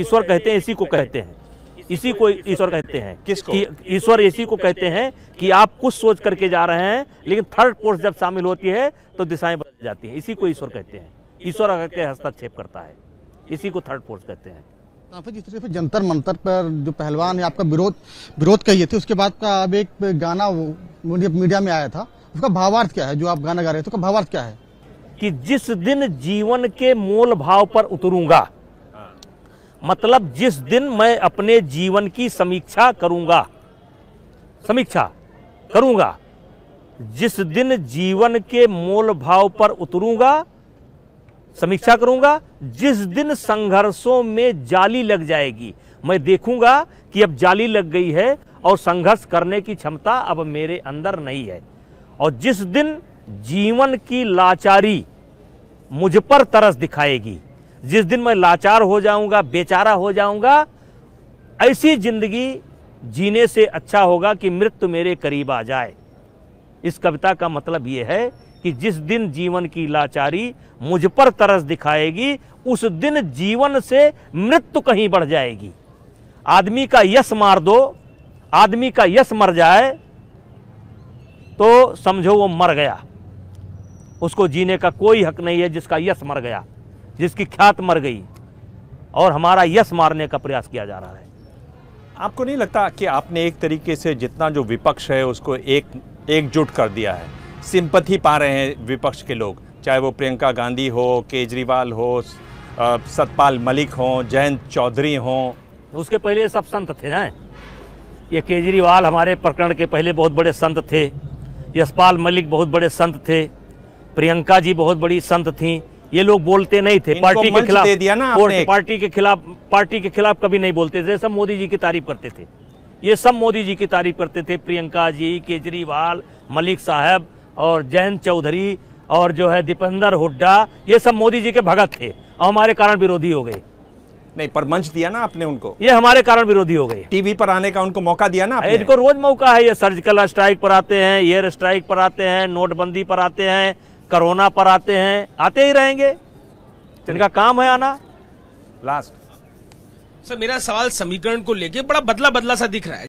ईश्वर कहते हैं, इसी को कहते हैं, इसी को ईश्वर कहते हैं। किसको? ईश्वर इसी को कहते हैं कि आप कुछ सोच करके जा रहे हैं, लेकिन थर्ड फोर्स जब शामिल होती है तो दिशाएं बदल जाती हैं। इसी को ईश्वर कहते हैं। ईश्वर आकर के हस्तक्षेप करता है, इसी को थर्ड फोर्स कहते हैं। जिस तरह से जंतर मंतर पर जो पहलवान है आपका विरोध कहिए थे, उसके बाद का अब एक गाना मीडिया में आया था, उसका भावार्थ क्या है? जो आप गाना गा रहे थे उसका भावार्थ क्या है? कि जिस दिन जीवन के मोल भाव पर उतरूंगा, मतलब जिस दिन मैं अपने जीवन की समीक्षा करूंगा, जिस दिन जीवन के मोल भाव पर उतरूंगा, समीक्षा करूंगा, जिस दिन संघर्षों में जाली लग जाएगी, मैं देखूंगा कि अब जाली लग गई है और संघर्ष करने की क्षमता अब मेरे अंदर नहीं है, और जिस दिन जीवन की लाचारी मुझ पर तरस दिखाएगी, जिस दिन मैं लाचार हो जाऊंगा, बेचारा हो जाऊंगा, ऐसी जिंदगी जीने से अच्छा होगा कि मृत्यु मेरे करीब आ जाए। इस कविता का मतलब यह है कि जिस दिन जीवन की लाचारी मुझ पर तरस दिखाएगी, उस दिन जीवन से मृत्यु कहीं बढ़ जाएगी। आदमी का यश मार दो, आदमी का यश मर जाए तो समझो वो मर गया, उसको जीने का कोई हक नहीं है। जिसका यश मर गया, जिसकी ख्यात मर गई, और हमारा यश मारने का प्रयास किया जा रहा है। आपको नहीं लगता कि आपने एक तरीके से जितना जो विपक्ष है उसको एकजुट कर दिया है? सिंपैथी पा रहे हैं विपक्ष के लोग, चाहे वो प्रियंका गांधी हो, केजरीवाल हो, सतपाल मलिक हो, जयंत चौधरी हो। उसके पहले सब संत थे ना। ये केजरीवाल हमारे प्रकरण के पहले बहुत बड़े संत थे, यशपाल मलिक बहुत बड़े संत थे, प्रियंका जी बहुत बड़ी संत थी। ये लोग बोलते नहीं थे, पार्टी के खिलाफ दे दिया ना आपने। पार्टी के खिलाफ कभी नहीं बोलते थे, सब मोदी जी की तारीफ करते थे। ये सब मोदी जी की तारीफ करते थे, प्रियंका जी, केजरीवाल, मलिक साहब और जयंत चौधरी और जो है दीपेंद्र हुड्डा, ये सब मोदी जी के भगत थे और हमारे कारण विरोधी हो गए। नहीं, पर मंच दिया ना आपने उनको, ये हमारे कारण विरोधी हो गए। टीवी पर आने का उनको मौका दिया ना आपने। इनको रोज मौका है, ये सर्जिकल स्ट्राइक पर आते हैं, एयर स्ट्राइक पर आते हैं, नोटबंदी पर आते हैं, कोरोना पर आते हैं, आते ही रहेंगे, इनका काम है आना। लास्ट सर, मेरा सवाल समीकरण को लेके बड़ा बदला बदला सा दिख रहा है।